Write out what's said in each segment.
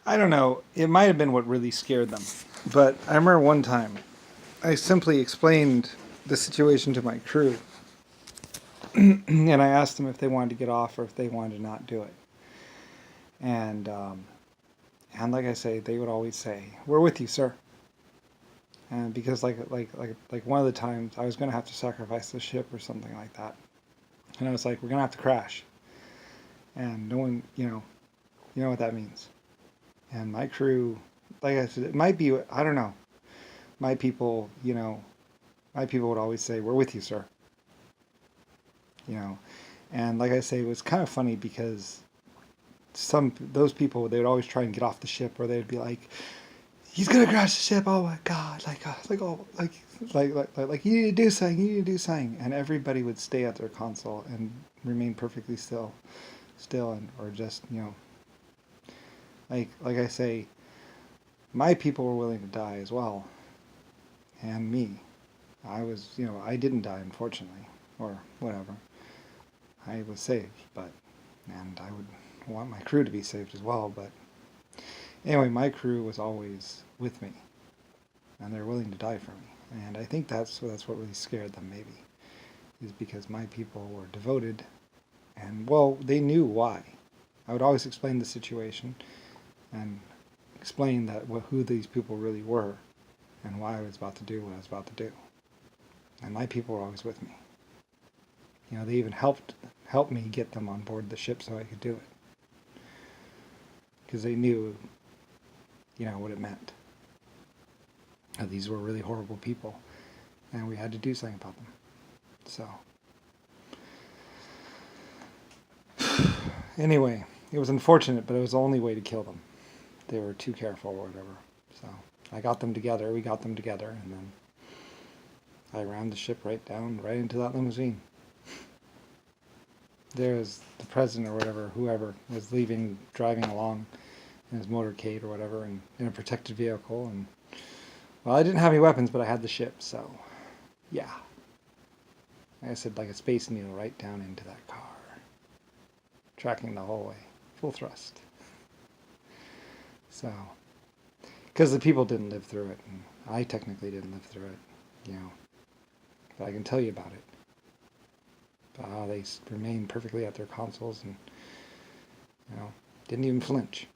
I don't know. It might have been what really scared them. But I remember one time I simply explained the situation to my crew and I asked them if they wanted to get off or if they wanted to not do it. And and like I say, they would always say, "We're with you, sir." And because like one of the times I was going to have to sacrifice the ship or something like that. And I was like, "We're going to have to crash." And no one, you know what that means. And my crew, like I said, it might be, I don't know. My people, my people would always say, "We're with you, sir." You know, and like I say, it was kind of funny because those people, they would always try and get off the ship, or they'd be like, "He's gonna crash the ship! Oh my God!" Like you need to do something. You need to do something, and everybody would stay at their console and remain perfectly still, and or just like I say, my people were willing to die as well, and me. I was, I didn't die, unfortunately, or whatever. I was saved, and I would want my crew to be saved as well, but anyway, my crew was always with me, and they're willing to die for me. And I think that's what really scared them, maybe, is because my people were devoted, and well, they knew why. I would always explain the situation and explain that who these people really were and why I was about to do what I was about to do. And my people were always with me. They even helped me get them on board the ship so I could do it, because they knew, what it meant. These were really horrible people, and we had to do something about them. So, anyway, it was unfortunate, but it was the only way to kill them. They were too careful or whatever. So, I got them together, we got them together, and then I rammed the ship right into that limousine. There was the president or whatever, whoever, was driving along in his motorcade or whatever, and in a protected vehicle, and well, I didn't have any weapons, but I had the ship, so yeah. Like I said, like a space needle right down into that car. Tracking the whole way. Full thrust. So, because the people didn't live through it, and I technically didn't live through it, but I can tell you about it. They remained perfectly at their consoles and, didn't even flinch.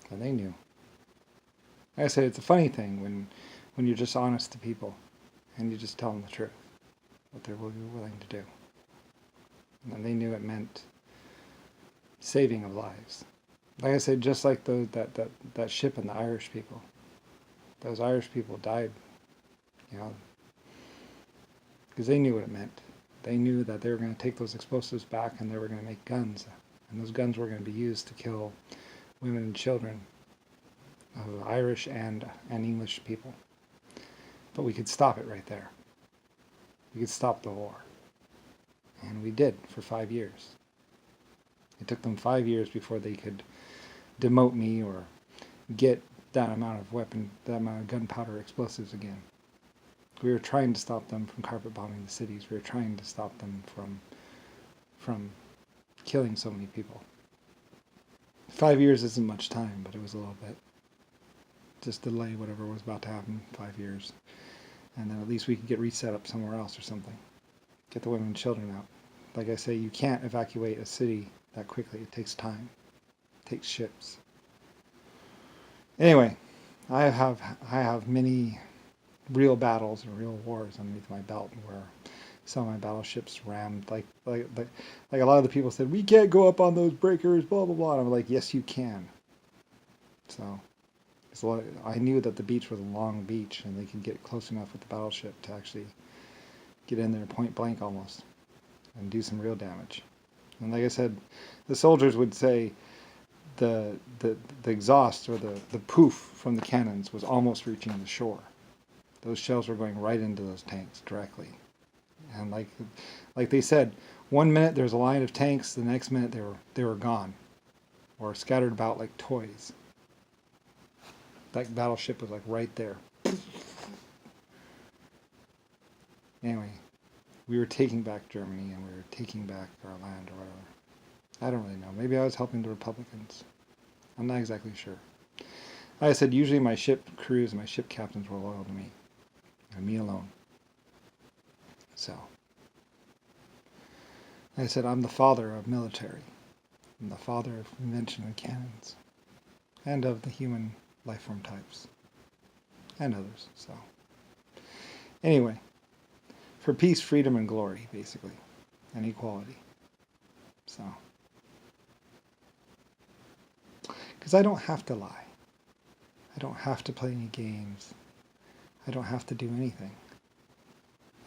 And they knew. Like I said, it's a funny thing when you're just honest to people and you just tell them the truth, what they're willing to do. And they knew it meant saving of lives. Like I said, just like that ship and the Irish people. Those Irish people died, because they knew what it meant. They knew that they were going to take those explosives back and they were going to make guns. And those guns were going to be used to kill women and children of Irish and English people. But we could stop it right there. We could stop the war. And we did for 5 years. It took them 5 years before they could demote me or get that amount of gunpowder explosives again. We were trying to stop them from carpet bombing the cities. We were trying to stop them from killing so many people. 5 years isn't much time, but it was a little bit. Just delay whatever was about to happen 5 years. And then at least we could get reset up somewhere else or something. Get the women and children out. Like I say, you can't evacuate a city that quickly. It takes time. It takes ships. Anyway, I have many real battles and real wars underneath my belt where some of my battleships rammed, like a lot of the people said, "We can't go up on those breakers, blah blah blah," and I'm like, "Yes you can." So I knew that the beach was a long beach and they could get close enough with the battleship to actually get in there point blank almost and do some real damage. And like I said, the soldiers would say the exhaust or the poof from the cannons was almost reaching the shore. Those shells were going right into those tanks directly. And like they said, 1 minute there was a line of tanks, the next minute they were gone or scattered about like toys. That battleship was like right there. Anyway, we were taking back Germany and we were taking back our land or whatever. I don't really know. Maybe I was helping the Republicans. I'm not exactly sure. Like I said, usually my ship crews and my ship captains were loyal to me, and me alone. So, like I said, I'm the father of military. I'm the father of invention and cannons, and of the human life form types, and others. So, anyway, for peace, freedom, and glory, basically, and equality. So, because I don't have to lie. I don't have to play any games. I don't have to do anything.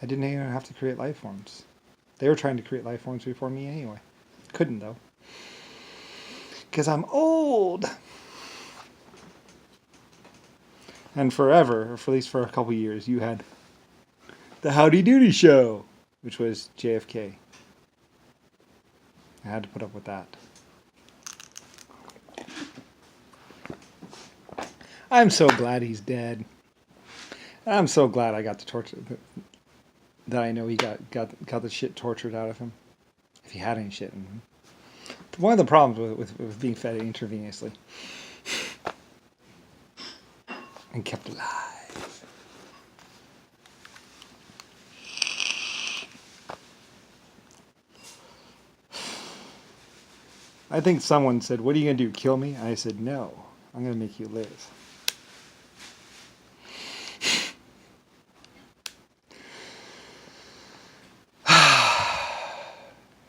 I didn't even have to create life forms. They were trying to create life forms before me anyway. Couldn't though. Because I'm old. And forever, or for at least for a couple years, you had the Howdy Doody Show, which was JFK. I had to put up with that. I'm so glad he's dead. I'm so glad I got the torture, that I know he got the shit tortured out of him, if he had any shit in him. One of the problems with being fed intravenously and kept alive. I think someone said, "What are you going to do, kill me?" I said, "No, I'm going to make you live."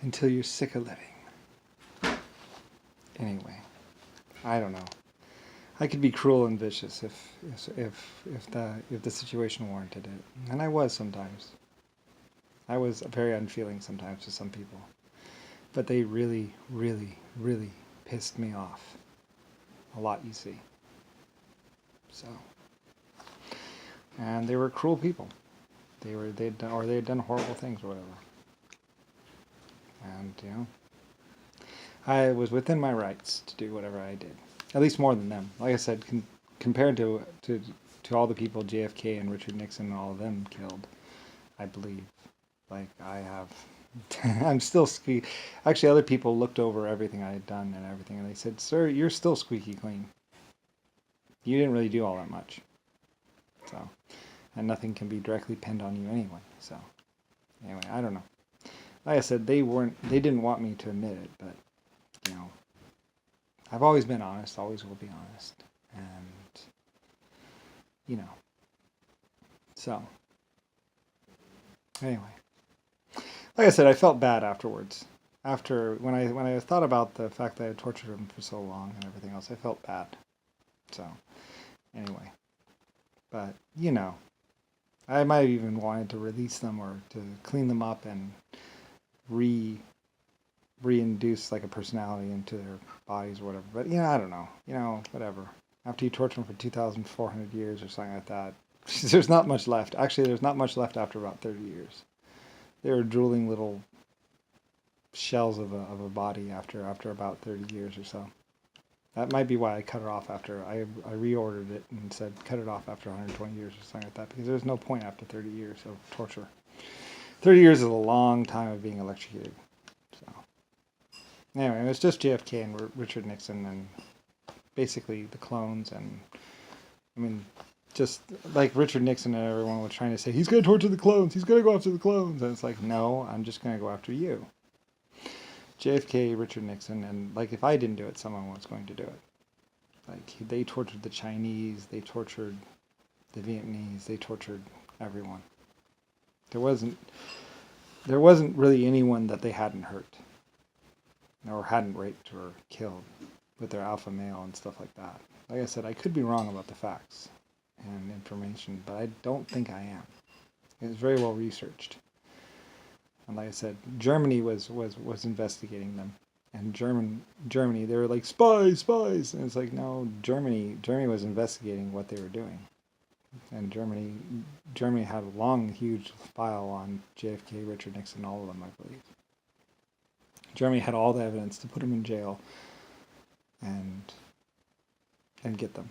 Until you're sick of living. Anyway, I don't know. I could be cruel and vicious if the situation warranted it, and I was sometimes. I was very unfeeling sometimes to some people, but they really, really, really pissed me off a lot. You see, so, and they were cruel people. They had done horrible things or whatever, and I was within my rights to do whatever I did. At least more than them. Like I said, compared to all the people JFK and Richard Nixon and all of them killed, I believe. Like I have, I'm still squeaky. Actually, other people looked over everything I had done and everything, and they said, "Sir, you're still squeaky clean. You didn't really do all that much." So, and nothing can be directly pinned on you anyway. So, anyway, I don't know. Like I said, they didn't want me to admit it, but I've always been honest, always will be honest. And, so, anyway. Like I said, I felt bad afterwards. When I thought about the fact that I had tortured him for so long and everything else, I felt bad. So, anyway. But, I might have even wanted to release them or to clean them up and reinduce like a personality into their bodies or whatever. But I don't know. Whatever. After you torture them for 2,400 years or something like that, there's not much left. Actually, there's not much left after about 30 years. They were drooling little shells of a body after about 30 years or so. That might be why I cut it off after I reordered it and said cut it off after 120 years or something like that, because there's no point after 30 years of torture. 30 years is a long time of being electrocuted. So anyway, it was just JFK and Richard Nixon and basically the clones, and I mean, just like Richard Nixon and everyone was trying to say, he's going to torture the clones, he's going to go after the clones, and it's like, no, I'm just going to go after you. JFK, Richard Nixon, and like if I didn't do it, someone was going to do it. Like they tortured the Chinese, they tortured the Vietnamese, they tortured everyone. There wasn't really anyone that they hadn't hurt or hadn't raped or killed with their alpha male and stuff like that. Like I said, I could be wrong about the facts and information, but I don't think I am. It was very well researched. And like I said, Germany was investigating them. And Germany, they were like, spies. And it's like, no, Germany was investigating what they were doing. And Germany had a long, huge file on JFK, Richard Nixon, all of them, I believe. Germany had all the evidence to put them in jail and get them.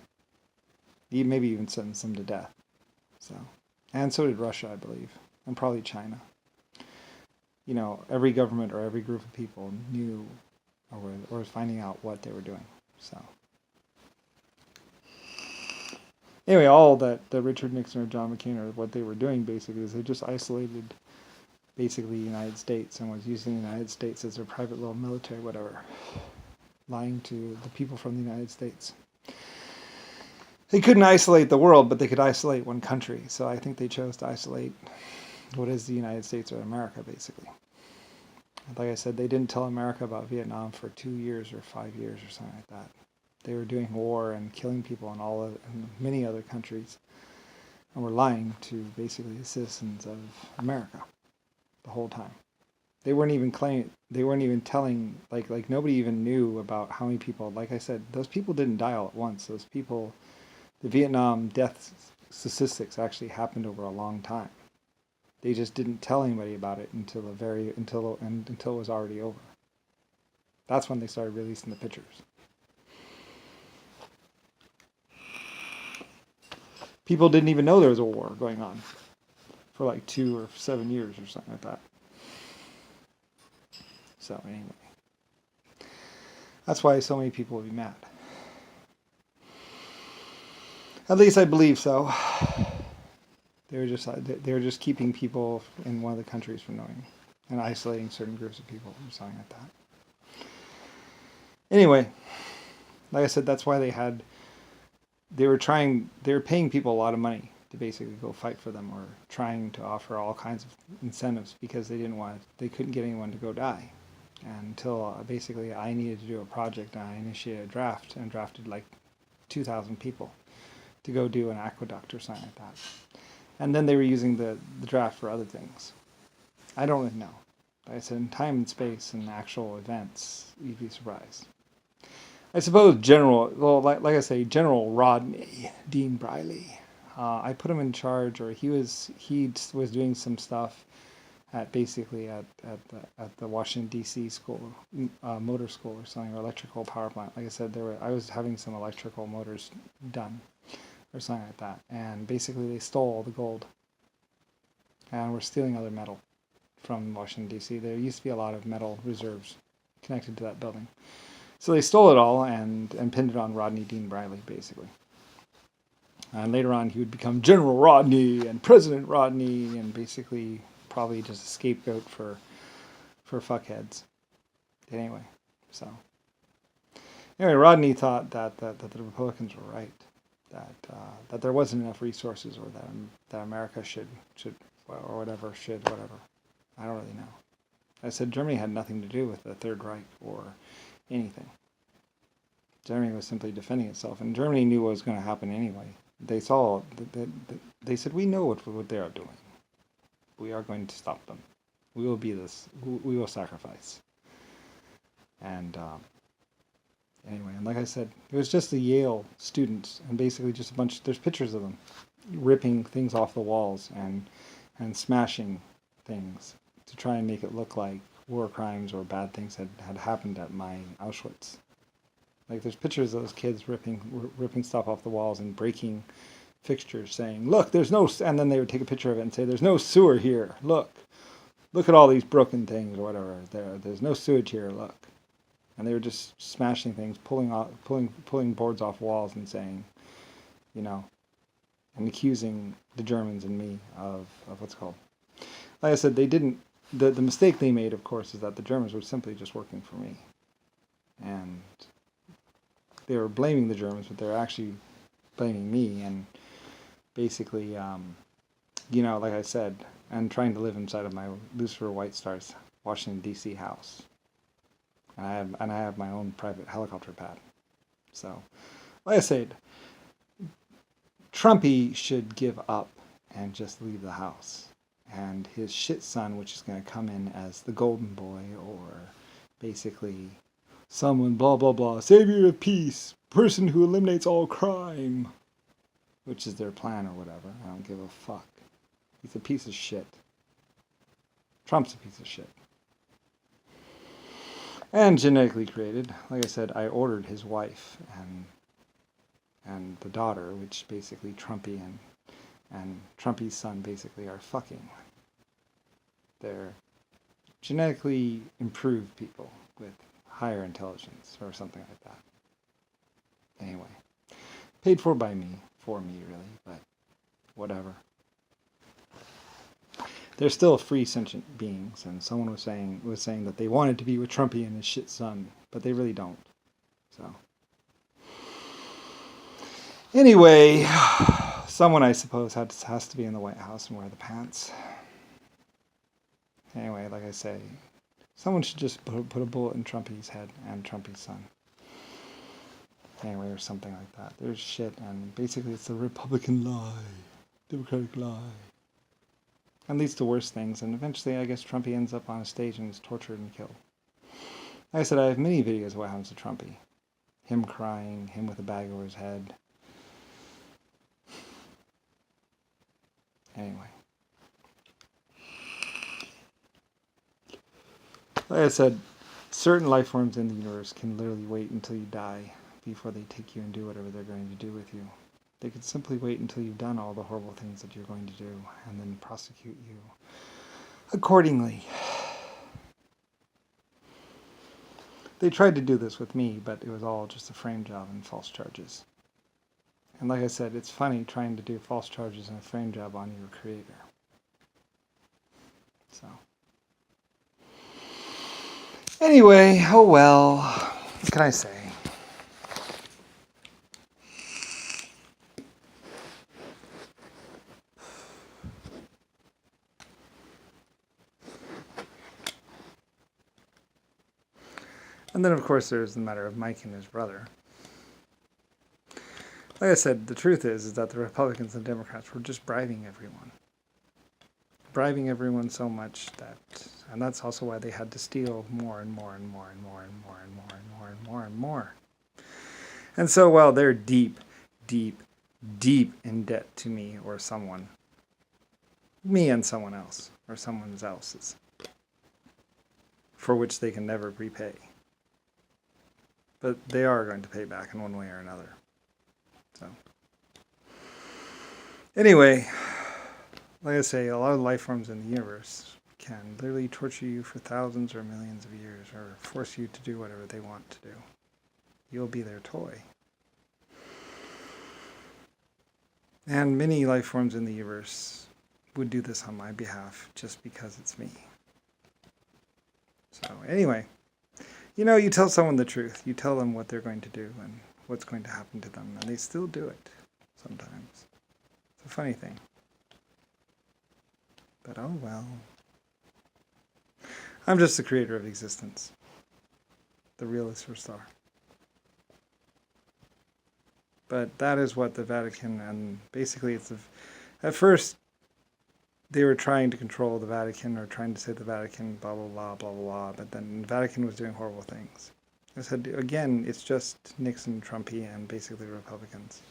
Maybe even sentence them to death. And so did Russia, I believe, and probably China. Every government or every group of people knew or was finding out what they were doing. So, Anyway, all that Richard Nixon or John McCain or what they were doing basically is they just isolated basically the United States and was using the United States as their private little military, whatever, lying to the people from the United States. They couldn't isolate the world, but they could isolate one country. So I think they chose to isolate what is the United States or America, basically. Like I said, they didn't tell America about Vietnam for 2 years or 5 years or something like that. They were doing war and killing people in many other countries, and were lying to basically the citizens of America the whole time. They weren't even telling, like nobody even knew about how many people. Like I said, those people didn't die all at once. Those people, the Vietnam death statistics actually happened over a long time. They just didn't tell anybody about it until it was already over. That's when they started releasing the pictures. People didn't even know there was a war going on for like 2 or 7 years or something like that. So anyway, that's why so many people would be mad. At least I believe so. They were just keeping people in one of the countries from knowing, and isolating certain groups of people or something like that. Anyway, like I said, that's why they were paying people a lot of money to basically go fight for them, or trying to offer all kinds of incentives, because they couldn't get anyone to go die. And until basically I needed to do a project, and I initiated a draft and drafted like 2,000 people to go do an aqueduct or something like that. And then they were using the draft for other things. I don't really know. Like I said, in time and space and actual events, you'd be surprised. I suppose like I say, General Rodney Dean Briley. I put him in charge, or he was doing some stuff at the Washington D.C. school, motor school or something, or electrical power plant. Like I said, I was having some electrical motors done, or something like that, and basically they stole all the gold, and were stealing other metal from Washington D.C. There used to be a lot of metal reserves connected to that building. So they stole it all and pinned it on Rodney Dean Briley, basically. And later on, he would become General Rodney and President Rodney, and basically probably just a scapegoat for fuckheads. Anyway, Rodney thought that the Republicans were right, that there wasn't enough resources, or that America should whatever. I don't really know. I said Germany had nothing to do with the Third Reich or anything. Germany was simply defending itself, and Germany knew what was going to happen anyway. They said, we know what they are doing. We are going to stop them. We will sacrifice. And anyway, and like I said, it was just the Yale students, and basically just there's pictures of them ripping things off the walls and smashing things to try and make it look like war crimes or bad things had happened at my Auschwitz. Like, there's pictures of those kids ripping stuff off the walls and breaking fixtures, saying, look, there's no, and then they would take a picture of it and say, there's no sewer here, look at all these broken things, or whatever, there's no sewage here, look. And they were just smashing things, pulling boards off walls and saying, and accusing the Germans and me of what's called. Like I said, they didn't, the mistake they made, of course, is that the Germans were simply just working for me. And they were blaming the Germans, but they were actually blaming me, and basically, like I said, and trying to live inside of my Lucifer White Star's Washington D.C. house, and I have my own private helicopter pad. So, like I said, Trumpy should give up and just leave the house, and his shit son, which is going to come in as the golden boy, or basically someone blah blah blah, savior of peace, person who eliminates all crime, which is their plan or whatever. I don't give a fuck. He's a piece of shit. Trump's a piece of shit. And genetically created. Like I said, I ordered his wife and the daughter, which basically Trumpy and Trumpy's son basically are fucking. They're genetically improved people with higher intelligence or something like that. Anyway, paid for by me for me, really, but whatever. They're still free sentient beings, and someone was saying that they wanted to be with Trumpy and his shit son, but they really don't. So anyway, someone I suppose has to be in the White House and wear the pants. Anyway, like I say, someone should just put a bullet in Trumpy's head and Trumpy's son. Anyway, or something like that. There's shit, and basically it's the Republican lie, Democratic lie. And leads to worse things, and eventually I guess Trumpy ends up on a stage and is tortured and killed. Like I said, I have many videos of what happens to Trumpy. Him crying, him with a bag over his head. Anyway. Like I said, certain life forms in the universe can literally wait until you die before they take you and do whatever they're going to do with you. They could simply wait until you've done all the horrible things that you're going to do and then prosecute you accordingly. They tried to do this with me, but it was all just a frame job and false charges. And like I said, it's funny trying to do false charges and a frame job on your creator. So, anyway, oh well, what can I say? And then, of course, there's the matter of Mike and his brother. Like I said, the truth is that the Republicans and Democrats were just bribing everyone. Bribing everyone so much that, and that's also why they had to steal more and more and more and more and more and more and more and more and more. And so while they're deep, deep, deep in debt to me or someone, me and someone else, or someone else's, for which they can never repay. But they are going to pay back in one way or another. So, anyway, like I say, a lot of life forms in the universe can literally torture you for thousands or millions of years, or force you to do whatever they want to do. You'll be their toy. And many life forms in the universe would do this on my behalf just because it's me. So, anyway. You know, you tell someone the truth. You tell them what they're going to do and what's going to happen to them, and they still do it sometimes. It's a funny thing. But oh well. I'm just the creator of existence. The realist star. But that is what the Vatican, and basically at first they were trying to control the Vatican, or trying to say the Vatican, blah, blah, blah, blah, blah, but then the Vatican was doing horrible things. I said, again, it's just Nixon, Trumpy, and basically Republicans.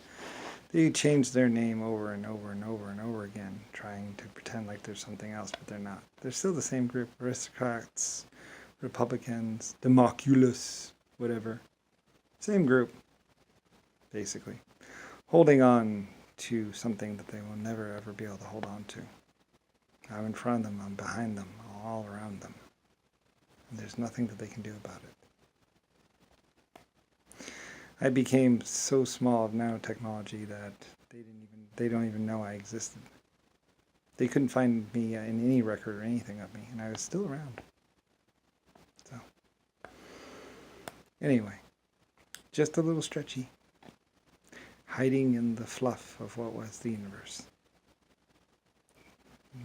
They changed their name over and over and over and over again, trying to pretend like there's something else, but they're not. They're still the same group, aristocrats, Republicans, Democulus, whatever. Same group, basically. Holding on to something that they will never, ever be able to hold on to. I'm in front of them, I'm behind them, all around them. And there's nothing that they can do about it. I became so small of nanotechnology that they don't even know I existed. They couldn't find me in any record or anything of me, and I was still around. So, anyway, just a little stretchy, hiding in the fluff of what was the universe.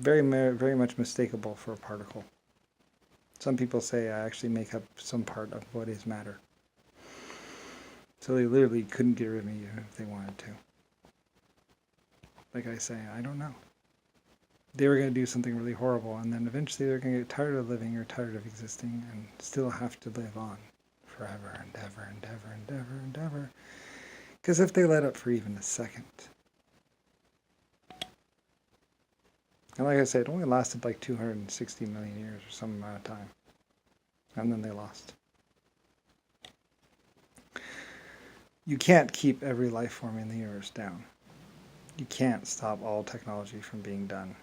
Very much mistakable for a particle. Some people say I actually make up some part of what is matter. So they literally couldn't get rid of me if they wanted to. Like I say, I don't know. They were going to do something really horrible, and then eventually they're going to get tired of living or tired of existing and still have to live on forever and ever and ever and ever and ever. Because if they let up for even a second. And like I said, it only lasted like 260 million years or some amount of time. And then they lost. You can't keep every life form in the universe down. You can't stop all technology from being done.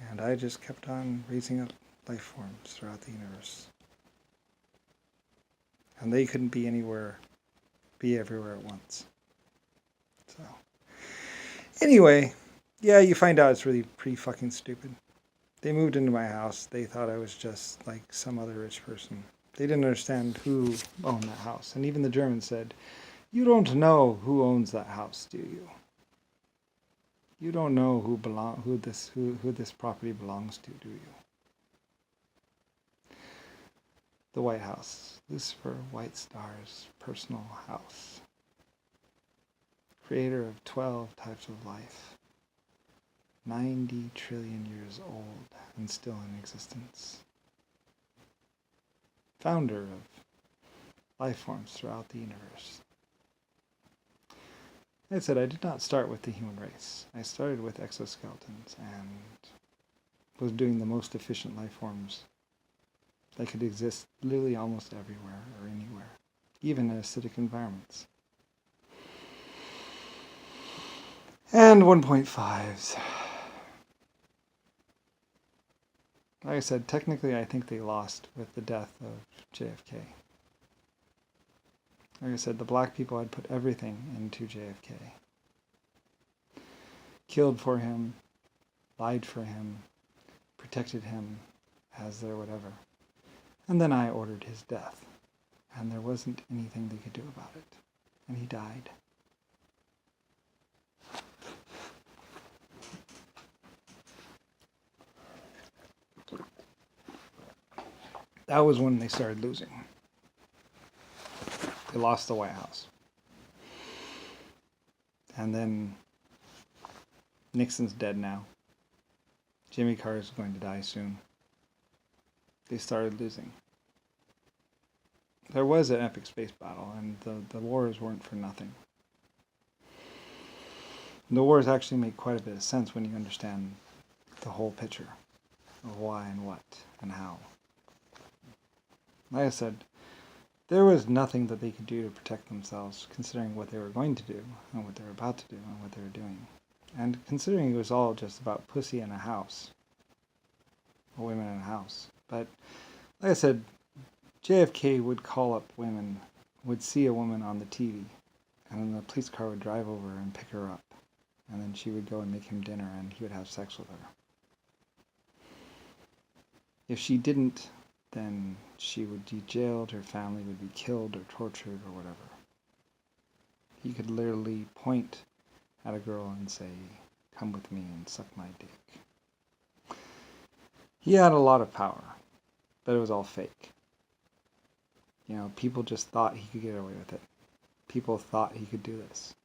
And I just kept on raising up life forms throughout the universe. And they couldn't be anywhere be everywhere at once. So, anyway, yeah, you find out it's really pretty fucking stupid. They moved into my house. They thought I was just like some other rich person. They didn't understand who owned that house. And even the Germans said, "You don't know who owns that house, do you? You don't know who this property belongs to, do you?" The White House. Lucifer White Star's personal house. Creator of 12 types of life. 90 trillion years old and still in existence. Founder of life forms throughout the universe. Like I said, I did not start with the human race. I started with exoskeletons and was doing the most efficient life forms that could exist literally almost everywhere or anywhere, even in acidic environments. And 1.5s. Like I said, technically I think they lost with the death of JFK. Like I said, the black people had put everything into JFK. Killed for him, lied for him, protected him as their whatever. And then I ordered his death. And there wasn't anything they could do about it. And he died. That was when they started losing. They lost the White House. And then Nixon's dead now. Jimmy Carter's going to die soon. They started losing. There was an epic space battle, and the wars weren't for nothing. The wars actually make quite a bit of sense when you understand the whole picture of why and what and how. Like I said, there was nothing that they could do to protect themselves, considering what they were going to do, and what they were about to do, and what they were doing. And considering it was all just about pussy in a house, or women in a house. But, like I said, JFK would call up women, would see a woman on the TV, and then the police car would drive over and pick her up. And then she would go and make him dinner, and he would have sex with her. If she didn't, then she would be jailed, her family would be killed or tortured or whatever. He could literally point at a girl and say, "Come with me and suck my dick." He had a lot of power, but it was all fake. You know, people just thought he could get away with it. People thought he could do this.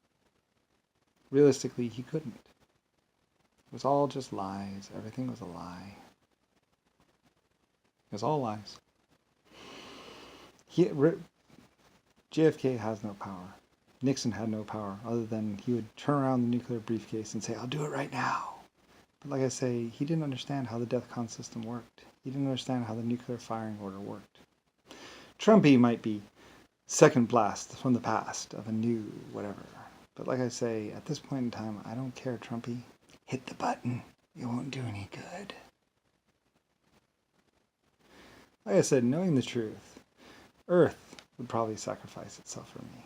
Realistically, he couldn't. It was all just lies. Everything was a lie. It was all lies. JFK has no power. Nixon had no power other than he would turn around the nuclear briefcase and say, "I'll do it right now." But like I say, he didn't understand how the DEFCON system worked. He didn't understand how the nuclear firing order worked. Trumpy might be second blast from the past of a new whatever. But like I say, at this point in time, I don't care, Trumpy. Hit the button. It won't do any good. Like I said, knowing the truth, Earth would probably sacrifice itself for me.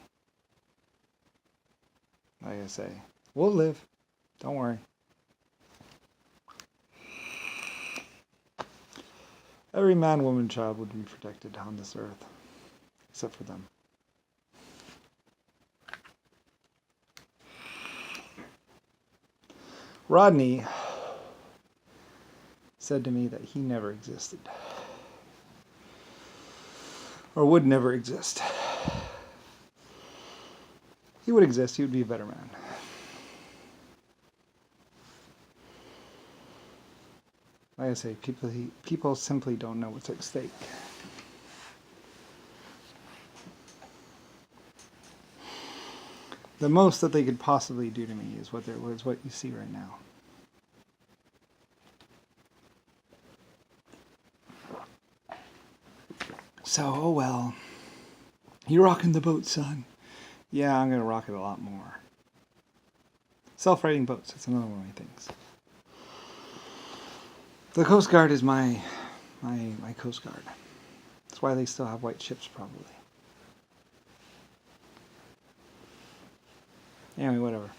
Like I say, we'll live. Don't worry. Every man, woman, child would be protected on this earth, except for them. Rodney said to me that he never existed, or would never exist. He would exist, he would be a better man. Like I say, people simply don't know what's at stake. The most that they could possibly do to me is what you see right now. So, oh well. You're rocking the boat, son. Yeah, I'm going to rock it a lot more. Self-righting boats, that's another one of my things. The Coast Guard is my Coast Guard. That's why they still have white ships, probably. Anyway, whatever.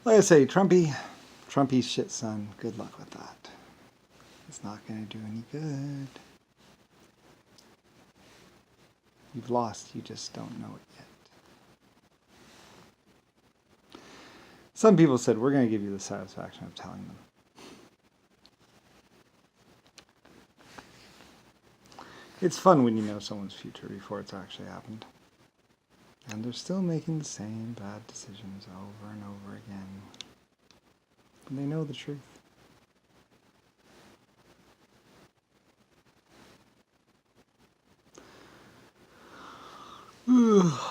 Like I say, Trumpy's shit son, good luck with that. It's not going to do any good. You've lost, you just don't know it yet. Some people said, we're going to give you the satisfaction of telling them. It's fun when you know someone's future before it's actually happened. And they're still making the same bad decisions over and over again. But they know the truth.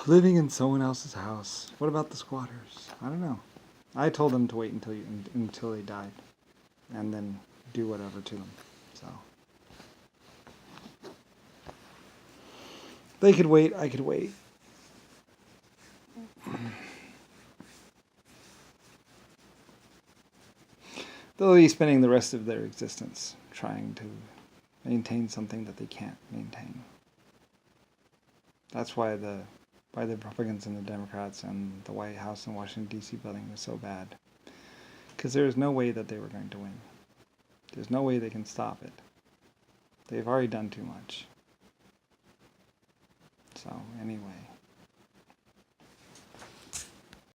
Living in someone else's house. What about the squatters? I don't know. I told them to wait until they died. And then do whatever to them. So. They could wait, I could wait. They'll be spending the rest of their existence trying to maintain something that they can't maintain. That's why the Republicans and the Democrats and the White House and Washington, D.C. building was so bad. Because there is no way that they were going to win. There's no way they can stop it. They've already done too much. So, anyway.